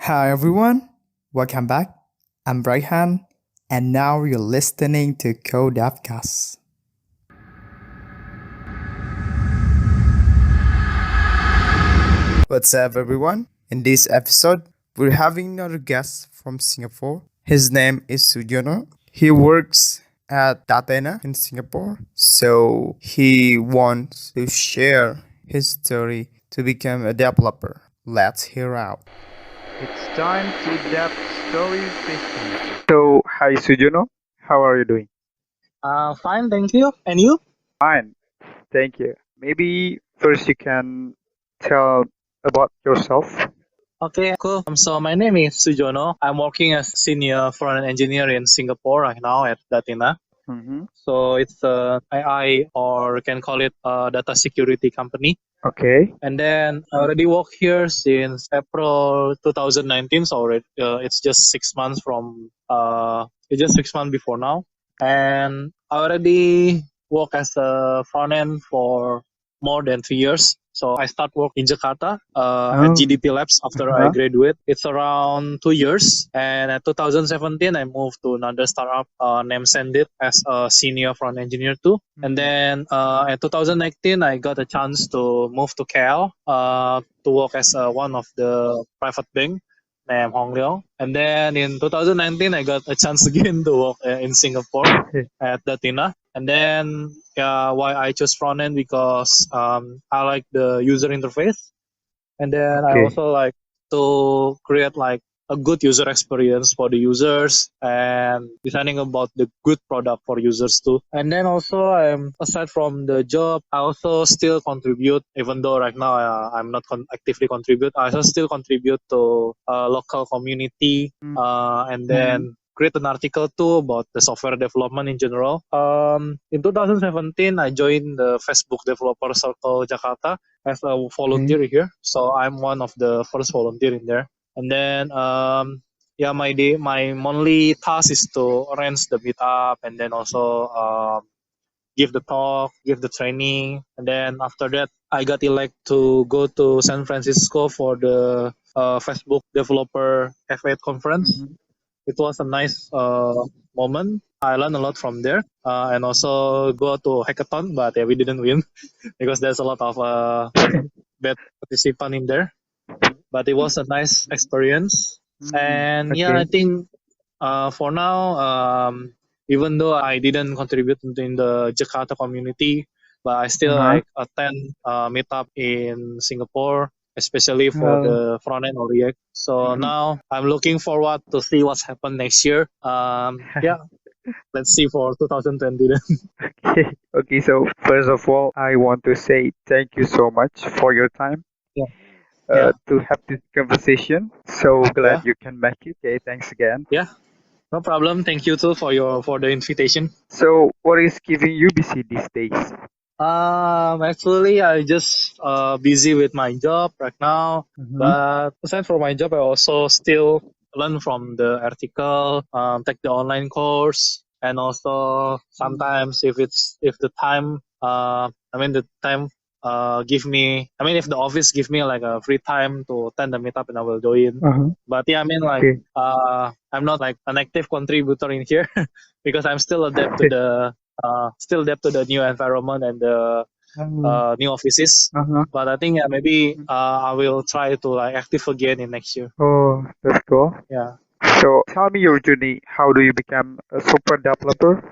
Hi everyone, welcome back. I'm Raihan, and now you're listening to Codevcast. What's up, everyone? In this episode, we're having another guest from Singapore. His name is Su Jono. He works at Datena in Singapore, so he wants to share his story to become a developer. Let's hear out. It's time to Dev Story 50. So, hi Su Jono. How are you doing? Fine, thank you. And you? Fine, thank you. Maybe first you can tell about yourself. Okay, cool. So my name is Su Jono. I'm working as senior front-end engineer in Singapore right now at Datina. Mm-hmm. So it's a AI, or you can call it a data security company. Okay. And then I already work here since April 2019. So it's just 6 months it's just 6 months before now. And I already work as a front end for more than 3 years. So I start work in Jakarta at Oh. GDP Labs after I Uh-huh. graduate. It's around 2 years. And at 2017, I moved to another startup named Sendit as a senior front engineer too. And then in 2019, I got a chance to move to KL to work as one of the private bank named Hong Leong. And then in 2019, I got a chance again to work in Singapore at Datina. And then why I chose front end because I like the user interface, and then I Okay. also like to create like a good user experience for the users and designing about the good product for users too. And then also aside from the job, I also still contribute, even though right now I'm not actively contribute. I also still contribute to local community and then create an article too about the software development in general. In 2017, I joined the Facebook Developer Circle Jakarta as a Okay. volunteer here. So I'm one of the first volunteer in there. And then yeah, my monthly task is to arrange the meetup and then also give the talk, give the training, and then after that I got elected to go to San Francisco for the Facebook Developer F8 conference. Mm-hmm. It was a nice moment. I learned a lot from there, and also go to hackathon, but yeah, we didn't win because there's a lot of bad participant in there. But it was a nice experience, and yeah, I Okay. think for now, even though I didn't contribute in the Jakarta community, but I still Uh-huh. like attend meetup in Singapore, especially for Oh. the front end or React. So Mhm. now I'm looking forward to see what's happened next year. Yeah, let's see for 2020 then. Okay. Okay. So first of all, I want to say thank you so much for your time Yeah, yeah, to have this conversation. So glad yeah, you can make it. Okay. Thanks again. yeah. No problem. Thank you too for the invitation. So what is keeping you busy these days? Actually, I just busy with my job right now. Mm-hmm. But aside from my job, I also still learn from the article, take the online course, and also sometimes if the time, the time give me, if the office give me like a free time to attend the meetup, and I will join. Uh-huh. But yeah, Okay. I'm not like an active contributor in here because I'm still adapt to the new environment and the Um, new offices. uh-huh. But I think maybe I will try to like active again in next year. Oh, that's cool. Yeah. So tell me your journey. How do you become a super developer?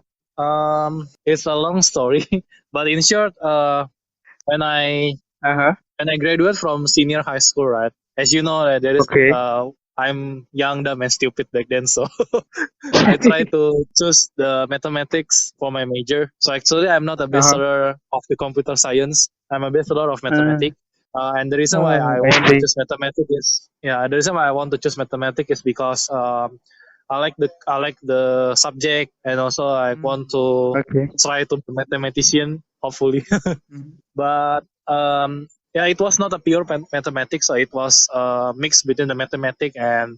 It's a long story, but in short, when I Uh-huh. when I graduate from senior high school, right? As you know, there is Okay. I'm young, dumb, and stupid back then, so I try to choose the mathematics for my major. So actually, I'm not a Uh-huh. bachelor of the computer science. I'm a bachelor of Uh, mathematics. And the reason why I I want to see. choose mathematics is the reason why I want to choose mathematics is because I like the subject, and also I want to Okay. try to be a mathematician, hopefully. Mhm. But yeah, it was not a pure mathematics, so it was a mix between the mathematics and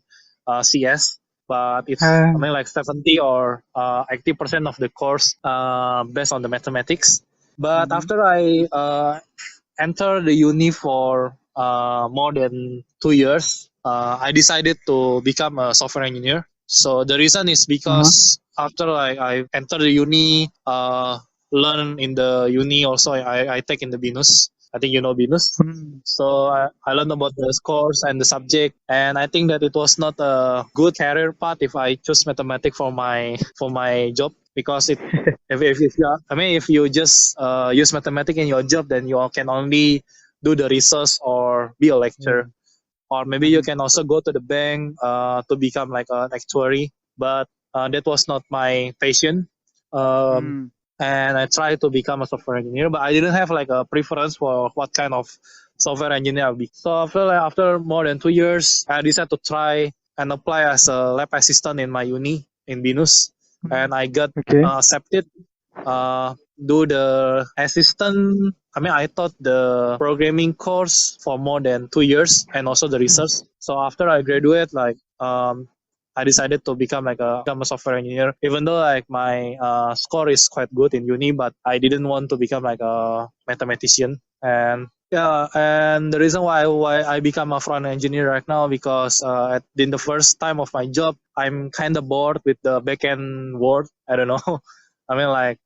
CS. But it's Uh, like 70 or 80% of the course based on the mathematics. But mhm. after I entered the uni for more than 2 years, I decided to become a software engineer. So the reason is Uh-huh. because after I enter the uni, learn in the uni also I take in the BINUS. I think you know BINUS. Mm. So I learned about the course and the subject, and I think that it was not a good career path if I choose mathematics for my job because it if you I mean if you just use mathematics in your job, then you can only do the research or be a lecturer, Yeah. or maybe you Mm. can also go to the bank to become like an actuary, but that was not my passion. um, Mm. and I tried to become a software engineer, but I didn't have like a preference for what kind of software engineer I'll be. So after more than 2 years, I decided to try and apply as a lab assistant in my uni in BINUS, Mm. and I got Okay. accepted. Do the assistant. I mean, I taught the programming course for more than 2 years, and also the research. So after I Mm-hmm. graduate, I decided to become a software engineer. Even though like my score is quite good in uni, but I didn't want to become like a mathematician. And yeah, and the reason why I become a front engineer right now because in the first time of my job, I'm kind of bored with the backend world. I don't know. I mean, like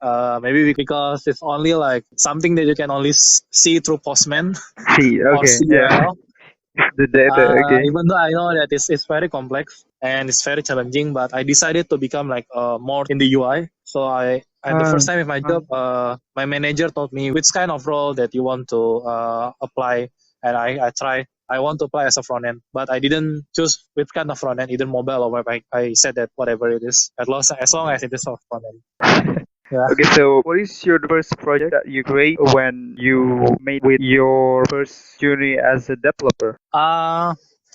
maybe because it's only like something that you can only see through Postman See. or Okay. Yeah. CUL. The data. Okay. Even though I know that it's very complex and it's very challenging, but I decided to become like more in the UI. So I at the first Um. time in my job, Um. my manager told me which kind of role that you want to apply, and I try. I want to apply as a front end, but I didn't choose which kind of front end, either mobile or web. I said that whatever it is, as long as it is a front end. Yeah. Okay. So, what is your first project that you create when you made with your first journey as a developer?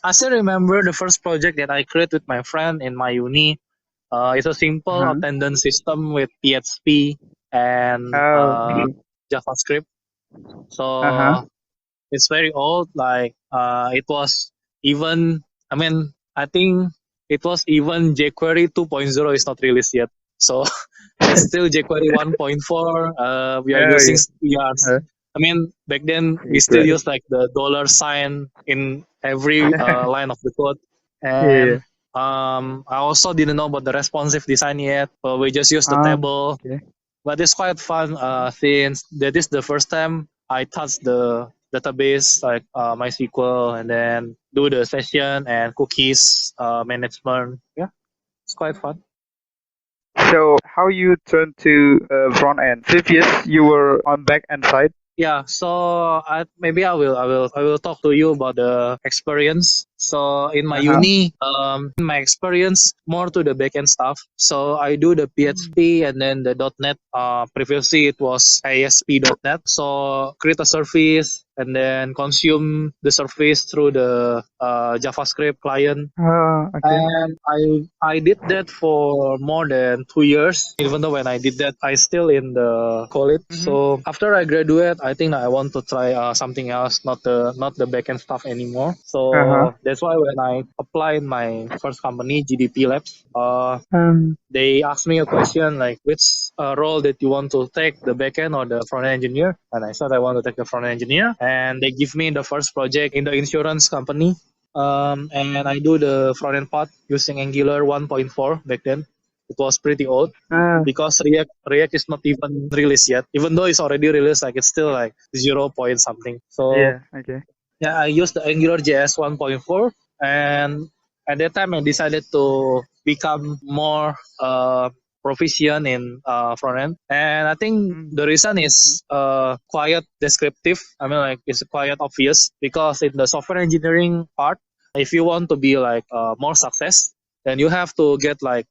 I still remember the first project that I created with my friend in my uni. It's a simple Uh-huh. attendance system with PHP and Oh. Okay. JavaScript. Uh-huh. So it's very old. Like it was even. I mean, I think it was even jQuery 2.0 is not released yet. So it's still jQuery 1.4. We are Oh using yeah. we are. I mean, back then we still Great. use like the dollar sign in every line of the code, Yeah. and I also didn't know about the responsive design yet. But we just use the table, Okay. but it's quite fun since that is the first time I touched the database like MySQL, and then do the session and cookies management. Yeah, it's quite fun. So, how you turn to front end? Previous, you were on back end side. Yeah, so maybe I will talk to you about the experience. So in my Uh-huh. uni, in my experience more to the backend stuff. So I do the Mm. PHP and then the .NET. Previously it was ASP.NET. So create a service and then consume the service through the JavaScript client, Okay. and I did that for more than 2 years. Even though when I did that, I still in the college. Mm-hmm. So after I graduate, I think I want to try something else, not the backend stuff anymore. Uh-huh. So that's why when I applied my first company, GDP Labs, Um. they asked me a question like which role that you want to take, the backend or the front end engineer, and I said I want to take the front end engineer, and they give me the first project in the insurance company, and I do the front end part using Angular 1.4 back then. It was pretty old Uh, because React is not even released yet, even though it's already released, like it's still like 0 point something. So yeah. Okay. yeah, I used the Angular JS 1.4, and at that time I decided to become more proficient in front end. And I think Mm. the reason Mm-hmm. is quite descriptive. I mean, like it's quite obvious because in the software engineering part, if you want to be like more success, then you have to get like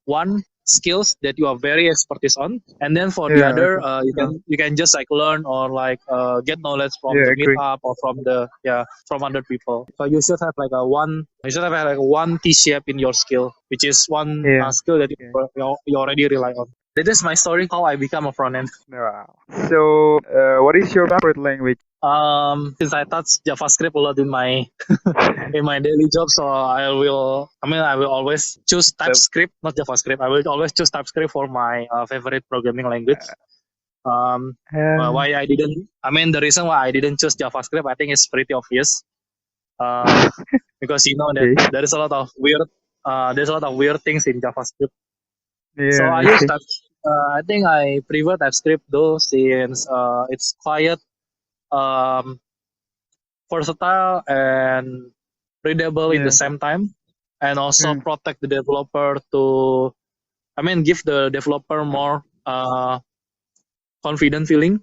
one skills that you are very expertise on, and then for the Yeah. other Okay. you can just like learn or like get knowledge from Yeah. the Agree. meetup or from other people. So you should have like a one you should have like one T shape in your skill, which is one Yeah. skill that Okay. you already rely on. That is my story how I become a front end. Wow. So, what is your favorite language? Since I touch JavaScript a lot in my in my daily job, so I will always choose The TypeScript, not JavaScript. I will always choose TypeScript for my favorite programming language. Um, uh, why I didn't? I mean, the reason why I didn't choose JavaScript, I think it's pretty obvious. Uh, because you know that Okay. there's a lot of weird things in JavaScript. So Yeah, I I use see. that. I think I prefer TypeScript though, since it's quiet, um, versatile, and readable in the Yeah. same time, and also Mm. protect the developer to, I mean, give the developer more confident feeling,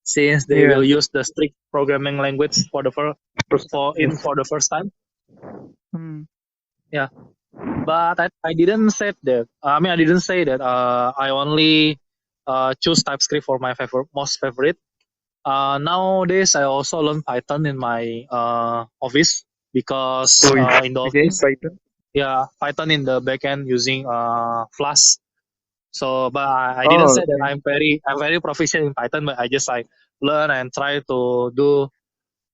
since they Yeah. will use the strict programming language for the First time. Yes. for the first time. Mm. Yeah, but I didn't say that. I mean, I didn't say that. I only choose TypeScript for my most favorite. Nowadays, I also learn Python in my office, because Oh, yeah. in the Okay. office, Python. yeah, Python in the backend using Flask. So, but I didn't Oh, say that okay. I'm very proficient in Python, but I just like learn and try to do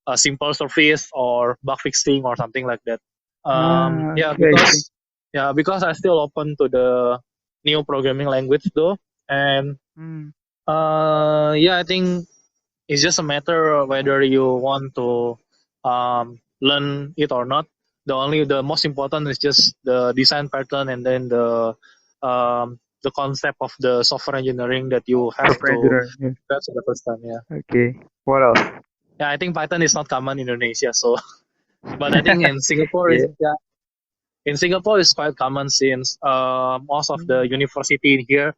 a simple service or bug fixing or something like that. Ah, I Yeah, see. I see. because I still open to the new programming language though, and Mm. yeah, I think it's just a matter of whether you want to learn it or not. The most important is just the design pattern, and then the concept of the software engineering that you have Software to engineering. Yeah. grasp at the first time. Yeah, Okay. What else? yeah. I think Python is not common in Indonesia, so but I think in Singapore is, Yeah. yeah, in Singapore is quite common, since most of the Mm. university in here,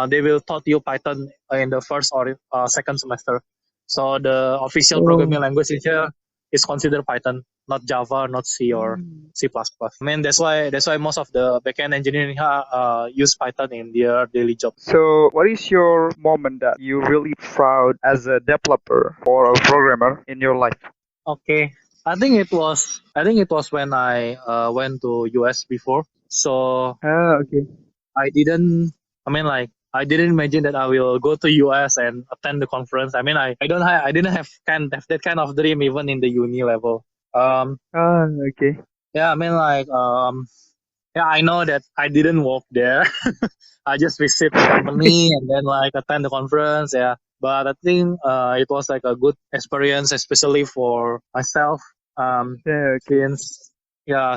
they will taught you Python in the first or second semester. So the official Oh. programming language in here is considered Python, not Java, not C or Mm. C++. I mean, that's why most of the backend engineering here use Python in their daily job. So, what is your moment that you really proud as a developer or a programmer in your life? Okay, I think it was when I went to US before. So Ah, okay. I didn't. I mean, like, I didn't imagine that I will go to US and attend the conference. I mean, I didn't have that kind of dream even in the uni level. Um, Ah, okay. yeah, I mean, like, yeah, I know that I didn't work there. I just visit the company and then like attend the conference. Yeah, but I think it was like a good experience, especially for myself. Yeah, okay. Since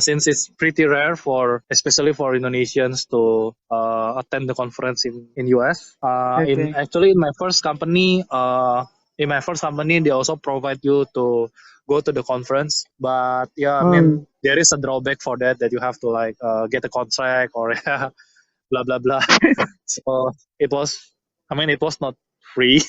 since it's pretty rare for, especially for Indonesians to attend the conference in US. In Okay. actually in my first company, they also provide you to go to the conference. But yeah, I Oh. mean, there is a drawback for that, that you have to like get a contract or blah blah blah. So it was, I mean, it was not free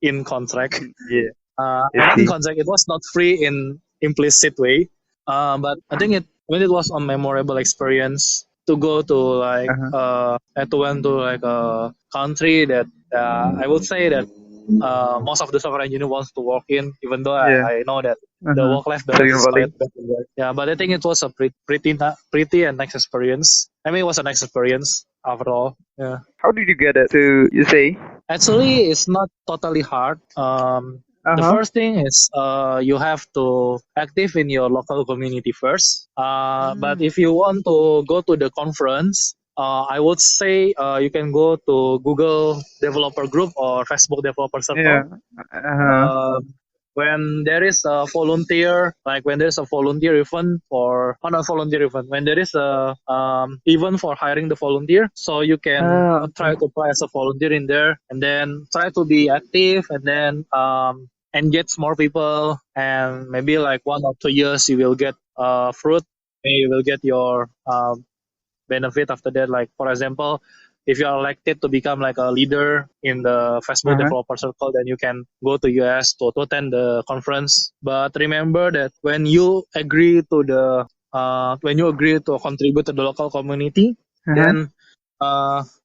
in contract. Yeah, I Not in see. contract. It was not free in implicit way. But I think it was a memorable experience to go to like Uh-huh. to went to like a country that I would say that most of the software engineer wants to work in, even though Yeah. I know that the Uh-huh. work life balance Silicon is quite Valley. bad there. Yeah, but I think it was a pretty and nice experience. I mean, it was a nice experience overall. Yeah. How did you get it to, you say? Actually, it's not totally hard. The Uh-huh. first thing is you have to active in your local community first. But Mm. if you want to go to the conference, I would say you can go to Google Developer Group or Facebook Developer Yeah. Circle. Uh-huh. Um, when there is a volunteer, like when there's a volunteer event for, oh, not volunteer event, when there is a event for hiring the volunteer, so you can Ah, try okay. to apply as a volunteer in there, and then try to be active, and then engage more people, and maybe like 1 or 2 years you will get fruit. And you will get your benefit after that. Like for example, if you are elected to become like a leader in the Facebook Uh-huh. developer circle, then you can go to US to attend the conference. But remember that when you agree to contribute to the local community, Uh-huh. then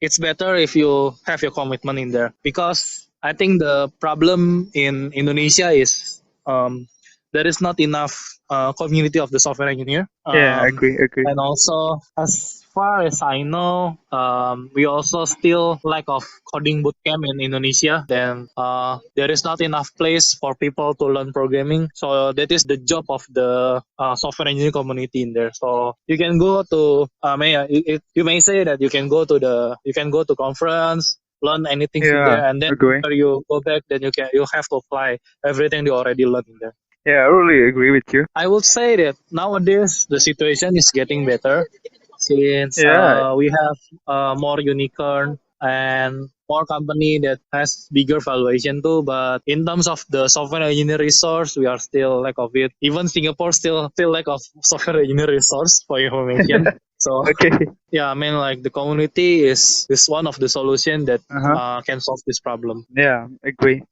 it's better if you have your commitment in there, because I think the problem in Indonesia is there is not enough community of the software engineer. Yeah, agree, agree. And also, as far as I know, we also still lack of coding bootcamp in Indonesia. Then there is not enough place for people to learn programming. So that is the job of the software engineering community in there. So you can go to, you may say that you can go to conference, learn anything in Yeah, there, and then agree. after you go back, then you have to apply everything you already learned in there. Yeah, I really agree with you. I would say that nowadays the situation is getting better since Yeah. we have more unicorn and more company that has bigger valuation too. But in terms of the software engineer resource, we are still lack of it. Even Singapore still lack of software engineer resource for information. So Okay. yeah, I mean like the community is one of the solution that Uh-huh. can solve this problem. Yeah, agree.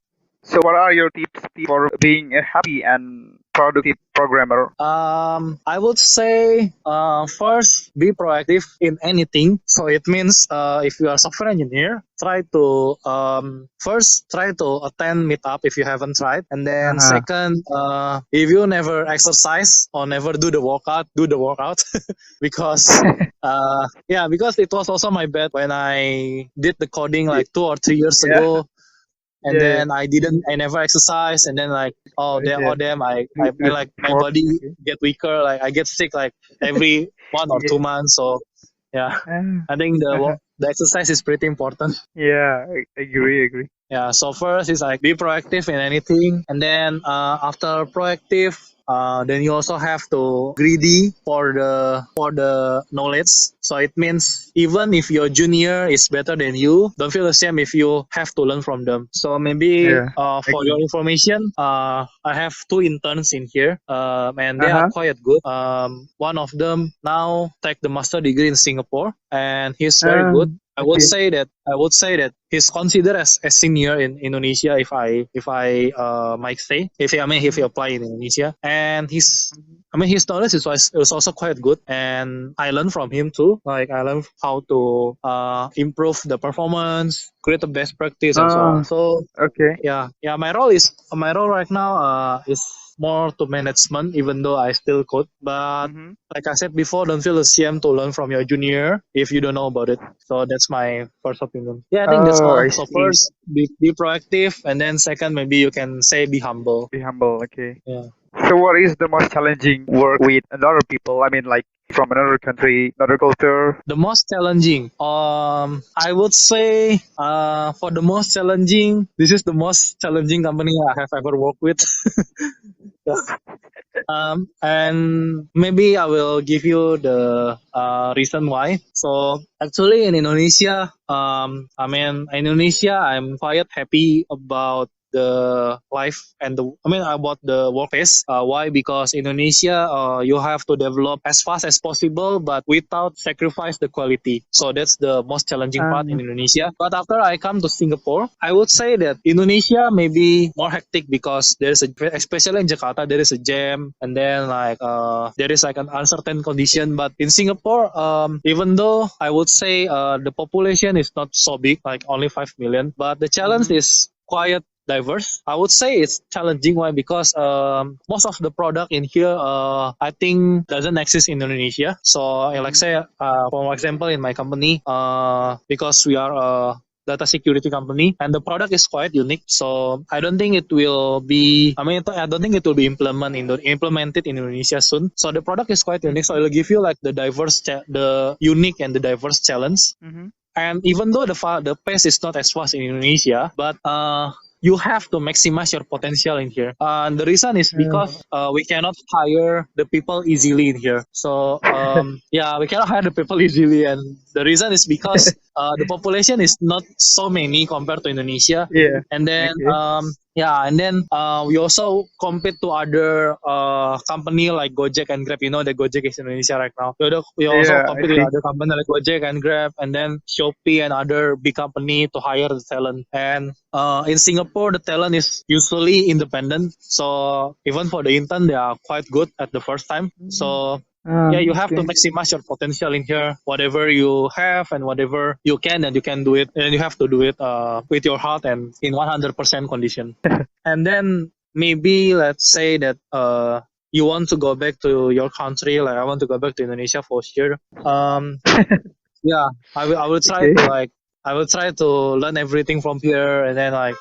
So what are your tips for being a happy and productive programmer? I would say first be proactive in anything. So it means if you are a software engineer, try to first try to attend meetup if you haven't tried, and then Uh-huh. second, if you never exercise or never do the workout, do the workout because yeah, because it was also my bad when I did the coding Ye- like 2 or 3 years Yeah, ago, and yeah, yeah. then I never exercise, and then like Yeah. damn, I Do feel not like my work. body Okay. get weaker, like I get sick like every 1 or 2 months. So yeah, Yeah. I think Uh-huh. the exercise is pretty important. Yeah, I agree, agree. Yeah, so first is like be proactive in anything, and then after proactive, then you also have to greedy for the knowledge. So it means even if your junior is better than you, don't feel the same if you have to learn from them. So maybe Yeah, for your agree. information, I have two interns in here, and they are Uh-huh. quite good. One of them now take the master degree in Singapore, and he's very good. Okay. I would say that he's considered as a senior in Indonesia if I might say if he Mm-hmm. apply in Indonesia, and Mm-hmm. his knowledge is also quite good, and I learned from him too. Like I learned how to improve the performance, create the best practice, and so on. So Okay. yeah, my role right now is more to management, even though I still code. But Mm-hmm. like I said before, don't feel ashamed to learn from your junior if you don't know about it. So that's my first opinion. Yeah, I think that's Oh, all. I So see. first, be proactive, and then second, maybe you can say be humble. Be humble. Okay. Yeah. So, what is the most challenging work with another people? I mean, like from another country, another culture. The most challenging, I would say, for the most challenging, this is the most challenging company I have ever worked with. Yeah. And maybe I will give you the reason why. So actually in Indonesia, I'm quite happy about the life and about the workplace. Why? Because Indonesia, you have to develop as fast as possible, but without sacrifice the quality. So that's the most challenging part in Um, Indonesia. But after I come to Singapore, I would say that Indonesia may be more hectic because especially in Jakarta, there is a jam, and then like there is like an uncertain condition. But in Singapore, even though I would say the population is not so big, like only 5 million, but the challenge mhm. is quite diverse. I would say it's challenging. Why? Because most of the product in here, I think doesn't exist in Indonesia. So, like Mhm. say, for example, in my company, because we are a data security company and the product is quite unique, so I don't think it will be I don't think it will be implemented in Indonesia soon. So the product is quite unique, so Mhm. it'll give you like the unique and the diverse challenge. Mhm. And even though the pace is not as fast in Indonesia, but you have to maximize your potential in here. And the reason is because we cannot hire the people easily in here. So yeah, we cannot hire the people easily, and the reason is because the population is not so many compared to Indonesia. Yeah. And then Okay. we also compete to other company like Gojek and Grab. You know that Gojek is in Indonesia right now. We also Yeah, I compete with see. other company like Gojek and Grab, and then Shopee and other big company to hire the talent. And in Singapore, the talent is usually independent. So even for the intern, they are quite good at the first time. Mm. So yeah, you have to Okay. maximize your potential in here. Whatever you have and whatever you can, and you can do it, and you have to do it with your heart and in 100% condition. And then maybe let's say that you want to go back to your country, like I want to go back to Indonesia for sure. Um, yeah, I will try Okay. to I will try to learn everything from here, and then like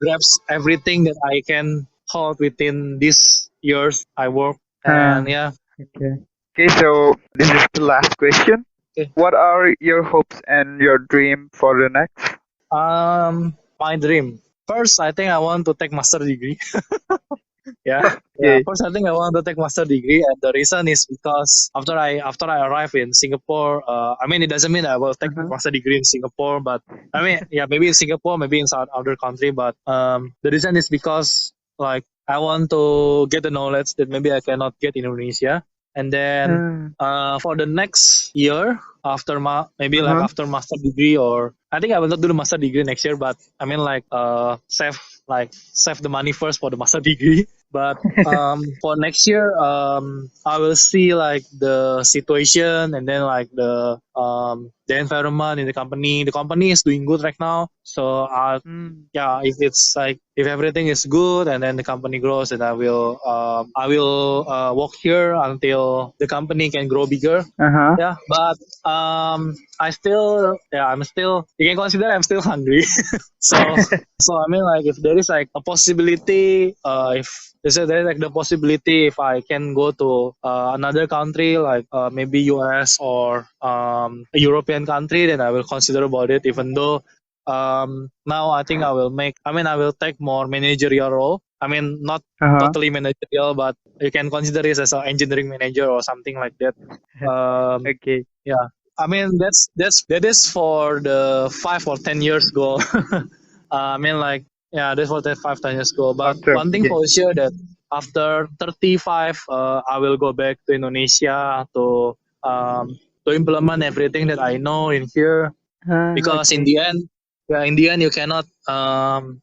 grasp everything that I can hold within these years I work. Uh, And yeah, okay. Okay, so this is the last question. okay. What are your hopes and your dream for the next? My dream. First, I think I want to take master degree. Yeah. Yeah, Okay. first I think I want to take master degree, and the reason is because after I arrive in Singapore, I mean it doesn't mean I will take Uh-huh. master degree in Singapore, but I mean yeah, maybe in Singapore, maybe in some other country, but the reason is because like I want to get the knowledge that maybe I cannot get in Indonesia, and then for the next year after maybe like Uh-huh. after master degree, or I think I will not do the master degree next year, but I mean like save the money first for the master degree. But for next year, I will see like the situation, and then like the environment in the company. The company is doing good right now, so Mm. yeah, if it's like if everything is good and then the company grows, then I will work here until the company can grow bigger. Uh-huh. Yeah, but I'm still, you can consider I'm still hungry. so I mean like if there is like a possibility, if there's like the possibility if I can go to another country like maybe US or a European country, then I will consider about it, even though now I think I will take more managerial role. I mean not Uh-huh. totally managerial, but you can consider it as an engineering manager or something like that. um Okay. yeah, I mean that is for the 5 or 10 years goal. I mean like yeah, that's for that 5 10 years goal. But Long term. one thing Okay. for sure that after 35, I will go back to Indonesia to implement everything that I know in here, because in Okay. the end, yeah, in the end you cannot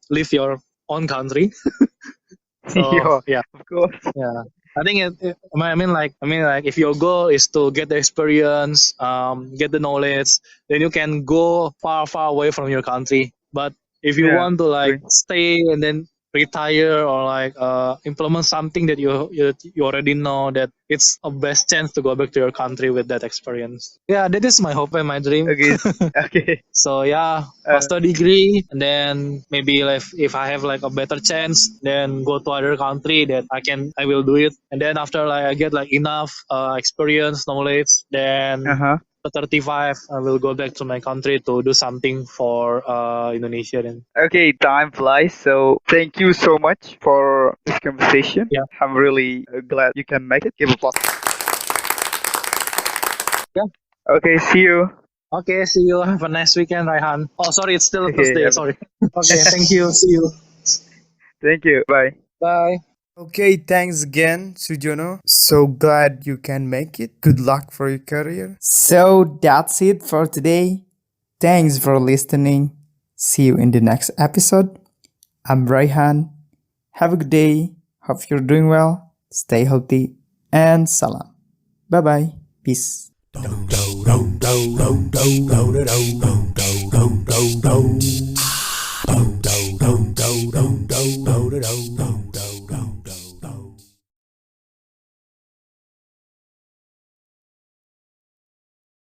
leave your own country. So Yeah, yeah, of course. yeah, I think I mean like if your goal is to get the experience, get the knowledge, then you can go far away from your country. But if you Yeah, want to like agree. stay and then retire, or like implement something that you already know, that it's a best chance to go back to your country with that experience. Yeah, that is my hope and my dream. Okay. Okay. So yeah, Uh, master degree, and then maybe like if I have like a better chance, then go to other country that I will do it. And then after like I get like enough experience, knowledge, then uh-huh. at 35 I will go back to my country to do something for Indonesia then. Okay, time flies. So thank you so much for this conversation. Yeah. I'm really glad you can make it. Give applause. Yeah. Okay, see you. Okay, see you. Have a nice weekend, Raihan. Oh, sorry, it's still Okay, Thursday. Sorry. Okay, thank you. See you. thank you. Bye. Bye. Okay, thanks again, Su Jono. So glad you can make it. Good luck for your career. So that's it for today. Thanks for listening. See you in the next episode. I'm Raihan. Have a good day. Hope you're doing well. Stay healthy and salam. Bye bye. Peace.